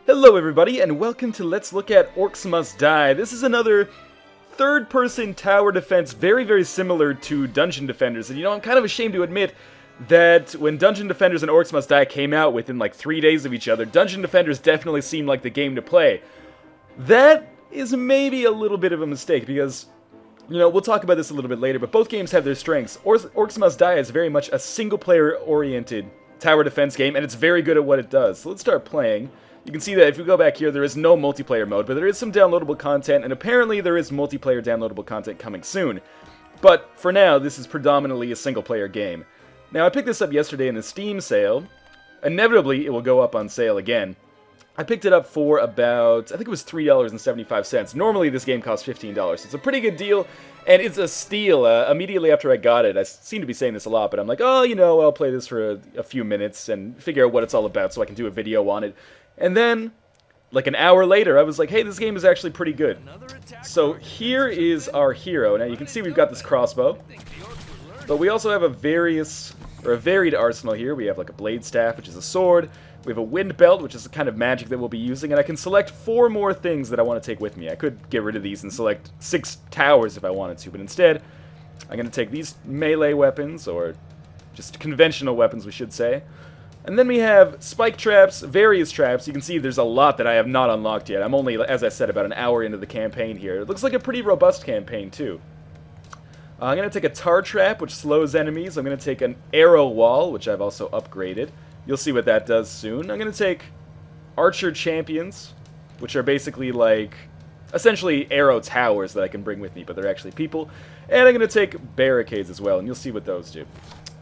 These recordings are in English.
Hello everybody, and welcome to Let's Look at Orcs Must Die. This is another third-person tower defense very similar to Dungeon Defenders. And I'm kind of ashamed to admit that when Dungeon Defenders and Orcs Must Die came out within like 3 days of each other, Dungeon Defenders definitely seemed like the game to play. That is maybe a little bit of a mistake because, we'll talk about this a little bit later, but both games have their strengths. Orcs Must Die is very much a single-player-oriented tower defense game, and it's very good at what it does. So let's start playing. You can see that if we go back here, there is no multiplayer mode, but there is some downloadable content, and apparently there is multiplayer downloadable content coming soon. But for now, this is predominantly a single-player game. Now, I picked this up yesterday in the Steam sale. Inevitably, it will go up on sale again. I picked it up for about, I think it was $3.75. Normally, this game costs $15. It's a pretty good deal, and it's a steal. Immediately after I got it, I seem to be saying this a lot, but I'm like, I'll play this for a few minutes and figure out what it's all about so I can do a video on it. And then, like an hour later, I was like, hey, this game is actually pretty good. So here is our hero. Now you can see we've got this crossbow, but we also have a varied arsenal here. We have like a blade staff, which is a sword. We have a wind belt, which is the kind of magic that we'll be using, and I can select 4 more things that I want to take with me. I could get rid of these and select 6 towers if I wanted to, but instead, I'm going to take these melee weapons, or just conventional weapons, we should say. And then we have spike traps, various traps. You can see there's a lot that I have not unlocked yet. I'm only, as I said, about an hour into the campaign here. It looks like a pretty robust campaign, too. I'm going to take a tar trap, which slows enemies. I'm going to take an arrow wall, which I've also upgraded. You'll see what that does soon. I'm going to take archer champions, which are basically like, essentially arrow towers that I can bring with me, but they're actually people. And I'm going to take barricades as well, and you'll see what those do.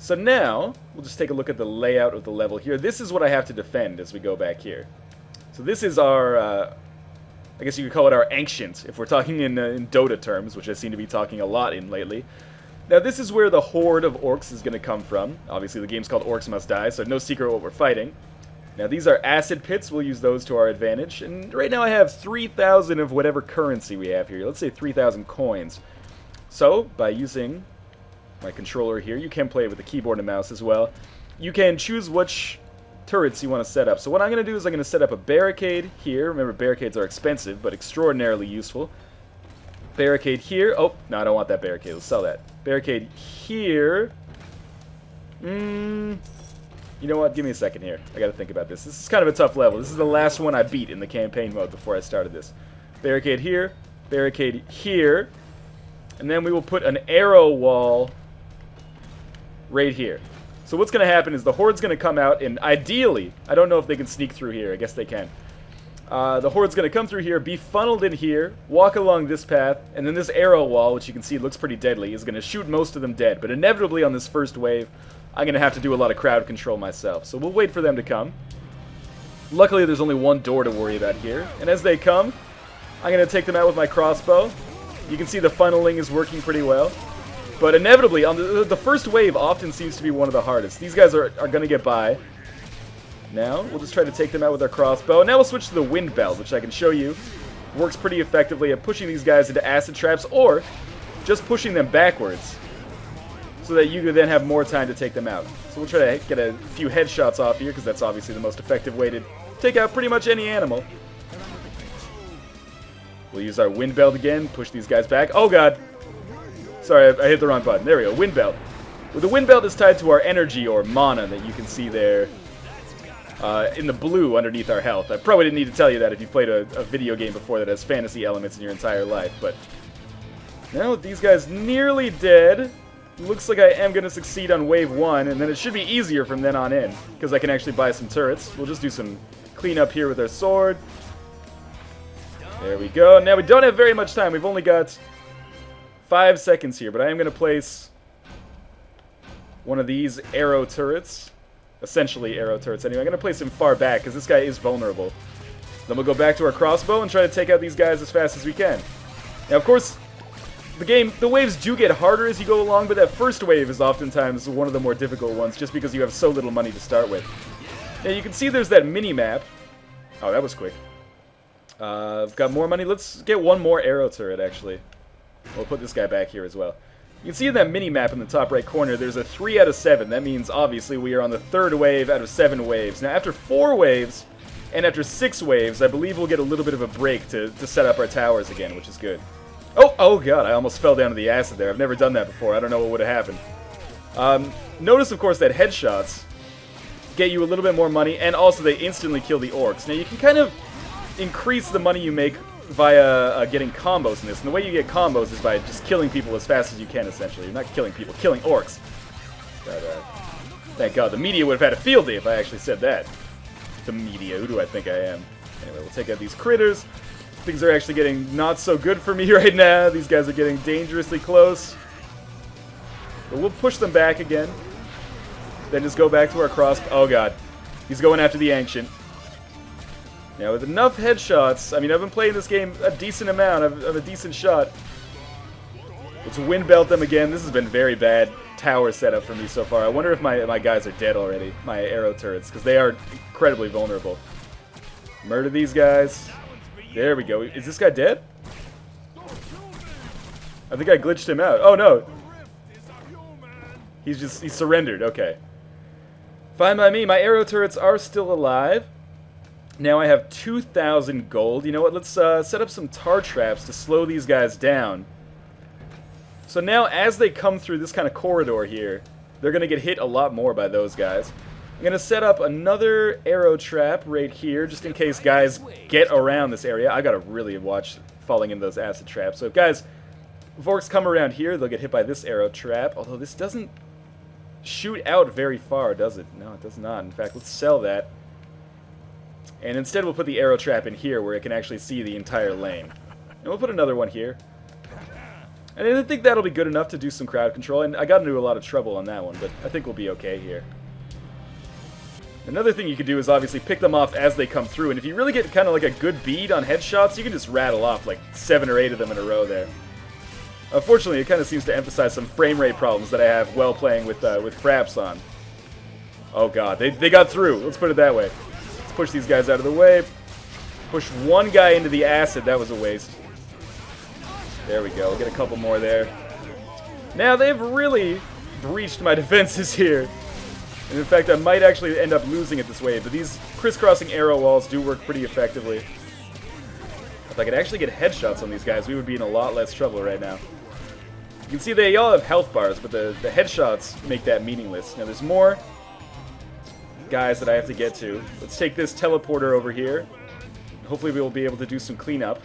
So now, we'll just take a look at the layout of the level here. This is what I have to defend as we go back here. So this is our, I guess you could call it our ancient, if we're talking in Dota terms, which I seem to be talking a lot in lately. Now this is where the horde of orcs is going to come from. Obviously the game's called Orcs Must Die, so no secret what we're fighting. Now these are acid pits, we'll use those to our advantage. And right now I have 3,000 of whatever currency we have here. Let's say 3,000 coins. So, by using my controller here, you can play with the keyboard and mouse as well. You can choose which turrets you want to set up. So what I'm going to do is I'm going to set up a barricade here. Remember, barricades are expensive, but extraordinarily useful. Barricade here. Oh, no, I don't want that barricade. Let's sell that. Barricade here. You know what? Give me a second here. I got to think about this. This is kind of a tough level. This is the last one I beat in the campaign mode before I started this. Barricade here. Barricade here. And then we will put an arrow wall right here. So what's going to happen is the horde's going to come out, and ideally, I don't know if they can sneak through here. I guess they can. The horde's going to come through here, be funneled in here, walk along this path, and then this arrow wall, which you can see looks pretty deadly, is going to shoot most of them dead. But inevitably on this first wave, I'm going to have to do a lot of crowd control myself. So we'll wait for them to come. Luckily, there's only one door to worry about here. And as they come, I'm going to take them out with my crossbow. You can see the funneling is working pretty well. But inevitably, on the first wave often seems to be one of the hardest. These guys are going to get by. Now, we'll just try to take them out with our crossbow. Now we'll switch to the wind belt, which I can show you works pretty effectively at pushing these guys into acid traps, or just pushing them backwards so that you can then have more time to take them out. So we'll try to get a few headshots off here, because that's obviously the most effective way to take out pretty much any animal. We'll use our wind belt again, push these guys back. Oh god! Sorry, I hit the wrong button. There we go, wind belt. Well, the wind belt is tied to our energy, or mana, that you can see there in the blue underneath our health. I probably didn't need to tell you that if you've played a video game before that has fantasy elements in your entire life, but now with these guys nearly dead, looks like I am going to succeed on wave 1, and then it should be easier from then on in, because I can actually buy some turrets. We'll just do some cleanup here with our sword. There we go. Now we don't have very much time. We've only got 5 seconds here, but I am going to place one of these arrow turrets. Essentially arrow turrets anyway. I'm going to place him far back because this guy is vulnerable. Then we'll go back to our crossbow and try to take out these guys as fast as we can. Now, of course, the waves do get harder as you go along, but that first wave is oftentimes one of the more difficult ones just because you have so little money to start with. Now, you can see there's that mini-map. Oh, that was quick. I've got more money. Let's get one more arrow turret, actually. We'll put this guy back here as well. You can see in that mini-map in the top right corner, there's a 3 out of 7. That means, obviously, we are on the 3rd wave out of 7 waves. Now, after 4 waves, And after 6 waves, I believe we'll get a little bit of a break to set up our towers again, which is good. Oh god, I almost fell down to the acid there. I've never done that before. I don't know what would have happened. Notice, of course, that headshots get you a little bit more money, and also they instantly kill the orcs. Now, you can kind of increase the money you make via getting combos in this. And the way you get combos is by just killing people as fast as you can, essentially. You're not killing people, killing orcs. But, thank God, the media would have had a field day if I actually said that. The media, who do I think I am? Anyway, we'll take out these critters. Things are actually getting not so good for me right now. These guys are getting dangerously close. But we'll push them back again. Then just go back to our cross... Oh god. He's going after the Ancient. Now with enough headshots... I mean, I've been playing this game a decent amount. I've a decent shot. Let's wind belt them again. This has been very bad tower setup for me so far. I wonder if my guys are dead already. My arrow turrets. Because they are incredibly vulnerable. Murder these guys. There we go. Is this guy dead? I think I glitched him out. Oh no. He surrendered. Okay. Fine by me. My arrow turrets are still alive. Now I have 2,000 gold. You know what? Let's set up some tar traps to slow these guys down. So now as they come through this kind of corridor here, they're going to get hit a lot more by those guys. I'm going to set up another arrow trap right here, just in case guys get around this area. I got to really watch falling in those acid traps. So if guys, if orcs come around here, they'll get hit by this arrow trap. Although this doesn't shoot out very far, does it? No, it does not. In fact, let's sell that. And instead we'll put the arrow trap in here where it can actually see the entire lane. And we'll put another one here. And I think that'll be good enough to do some crowd control. And I got into a lot of trouble on that one, but I think we'll be okay here. Another thing you could do is obviously pick them off as they come through. And if you really get kind of like a good bead on headshots, you can just rattle off like 7 or 8 of them in a row there. Unfortunately, it kind of seems to emphasize some frame rate problems that I have while playing with fraps on. Oh god, they got through. Let's put it that way. Let's push these guys out of the way. Push one guy into the acid. That was a waste. There we go. We'll get a couple more there. Now, they've really breached my defenses here. And in fact, I might actually end up losing it this way, but these crisscrossing arrow walls do work pretty effectively. If I could actually get headshots on these guys, we would be in a lot less trouble right now. You can see they all have health bars, but the headshots make that meaningless. Now, there's more guys that I have to get to. Let's take this teleporter over here. Hopefully we'll be able to do some cleanup.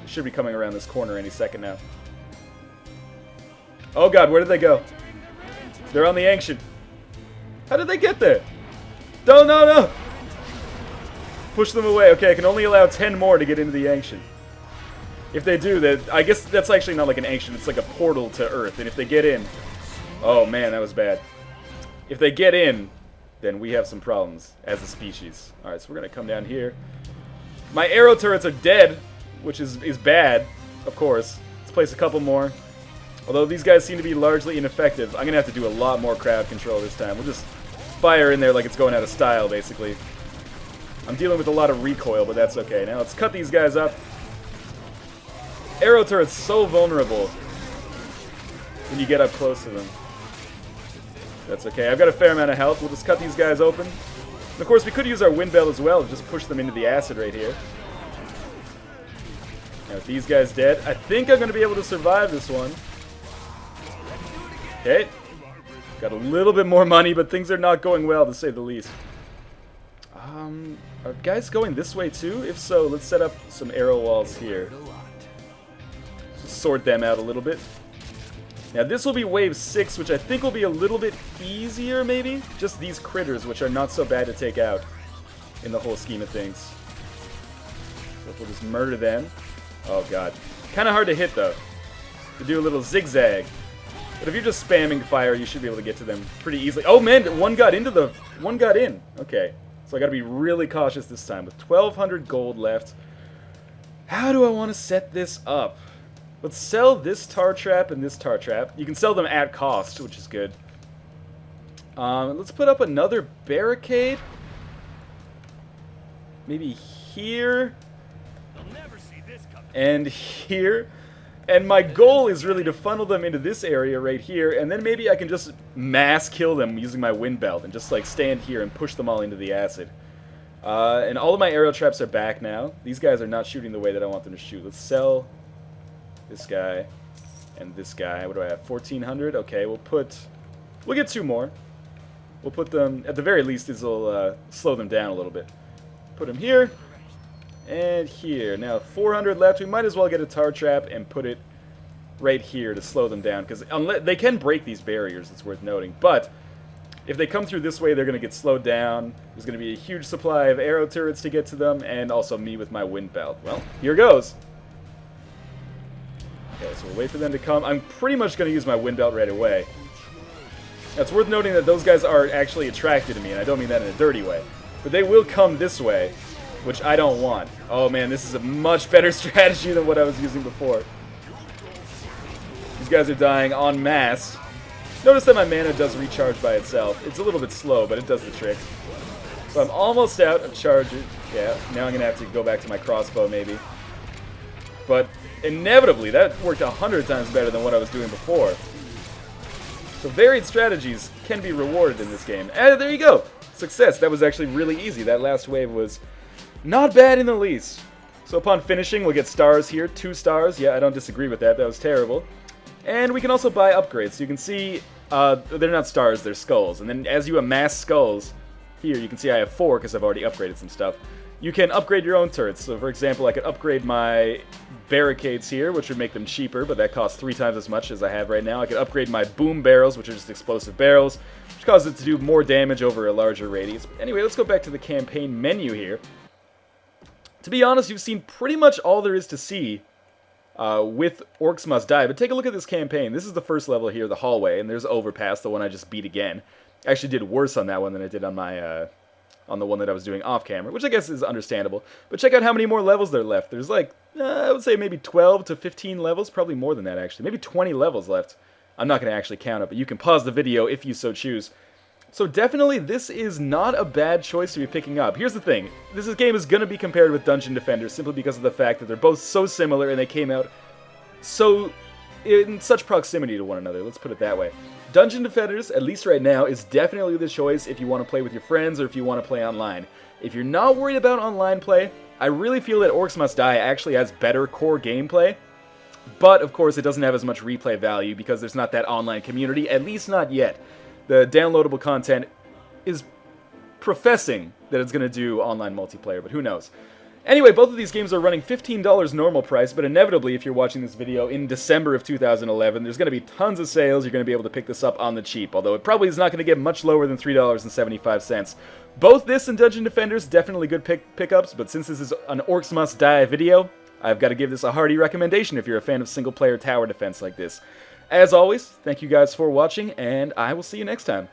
It should be coming around this corner any second now. Oh god, where did they go? They're on the Ancient. How did they get there? No, no, no! Push them away. Okay, I can only allow 10 more to get into the Ancient. If they do, I guess that's actually not like an Ancient, it's like a portal to Earth. And if they get in... Oh man, that was bad. If they get in, then we have some problems as a species. Alright, so we're going to come down here. My arrow turrets are dead, which is bad, of course. Let's place a couple more. Although these guys seem to be largely ineffective, I'm going to have to do a lot more crowd control this time. We'll just fire in there like it's going out of style, basically. I'm dealing with a lot of recoil, but that's okay. Now let's cut these guys up. Arrow turret's so vulnerable when you get up close to them. That's okay. I've got a fair amount of health. We'll just cut these guys open. And of course, we could use our wind bell as well to just push them into the acid right here. Now with these guys dead, I think I'm going to be able to survive this one. Okay. Got a little bit more money, but things are not going well, to say the least. Are guys going this way too? If so, let's set up some arrow walls here. Just sort them out a little bit. Now this will be wave 6, which I think will be a little bit easier, maybe? Just these critters, which are not so bad to take out in the whole scheme of things. So we'll just murder them. Oh god. Kind of hard to hit, though. To do a little zigzag. But if you're just spamming fire, you should be able to get to them pretty easily. Oh man, one got in. Okay. So I gotta be really cautious this time. With 1,200 gold left, how do I want to set this up? Let's sell this tar trap and this tar trap. You can sell them at cost, which is good. Let's put up another barricade. Maybe here. And here. And my goal is really to funnel them into this area right here, and then maybe I can just mass kill them using my wind belt and just like stand here and push them all into the acid. And all of my arrow traps are back now. These guys are not shooting the way that I want them to shoot. Let's sell this guy and this guy. What do I have? 1,400? Okay, we'll get 2 more. We'll put them, at the very least, this will slow them down a little bit. Put them here and here. Now 400 left. We might as well get a tar trap and put it right here to slow them down, because they can break these barriers, it's worth noting. But if they come through this way, they're going to get slowed down. There's going to be a huge supply of arrow turrets to get to them, and also me with my wind belt. Well, here goes. Okay, so we'll wait for them to come. I'm pretty much going to use my wind belt right away. Now, it's worth noting that those guys are actually attracted to me, and I don't mean that in a dirty way. But they will come this way, which I don't want. Oh man, this is a much better strategy than what I was using before. These guys are dying en masse. Notice that my mana does recharge by itself. It's a little bit slow, but it does the trick. So I'm almost out of charges. Yeah, now I'm going to have to go back to my crossbow maybe. But inevitably, that worked 100 times better than what I was doing before. So varied strategies can be rewarded in this game. And there you go! Success! That was actually really easy. That last wave was not bad in the least. So upon finishing, we'll get stars here. 2 stars. Yeah, I don't disagree with that. That was terrible. And we can also buy upgrades. So you can see, they're not stars, they're skulls. And then as you amass skulls, here you can see I have 4 because I've already upgraded some stuff. You can upgrade your own turrets. So for example, I could upgrade my barricades here, which would make them cheaper, but that costs 3 times as much as I have right now. I could upgrade my boom barrels, which are just explosive barrels, which causes it to do more damage over a larger radius. Anyway, let's go back to the campaign menu here. To be honest, you've seen pretty much all there is to see with Orcs Must Die, but take a look at this campaign. This is the first level here, the hallway, and there's Overpass, the one I just beat again. I actually did worse on that one than I did on my on the one that I was doing off camera, which I guess is understandable. But check out how many more levels there are left. There's like, I would say maybe 12 to 15 levels, probably more than that actually. Maybe 20 levels left. I'm not going to actually count it, but you can pause the video if you so choose. So definitely, this is not a bad choice to be picking up. Here's the thing. This game is going to be compared with Dungeon Defenders simply because of the fact that they're both so similar and they came out so in such proximity to one another. Let's put it that way. Dungeon Defenders, at least right now, is definitely the choice if you want to play with your friends or if you want to play online. If you're not worried about online play, I really feel that Orcs Must Die actually has better core gameplay. But, of course, it doesn't have as much replay value because there's not that online community, at least not yet. The downloadable content is professing that it's going to do online multiplayer, but who knows. Anyway, both of these games are running $15 normal price, but inevitably, if you're watching this video in December of 2011, there's going to be tons of sales. You're going to be able to pick this up on the cheap, although it probably is not going to get much lower than $3.75. Both this and Dungeon Defenders, definitely good pickups, but since this is an Orcs Must Die video, I've got to give this a hearty recommendation if you're a fan of single-player tower defense like this. As always, thank you guys for watching, and I will see you next time.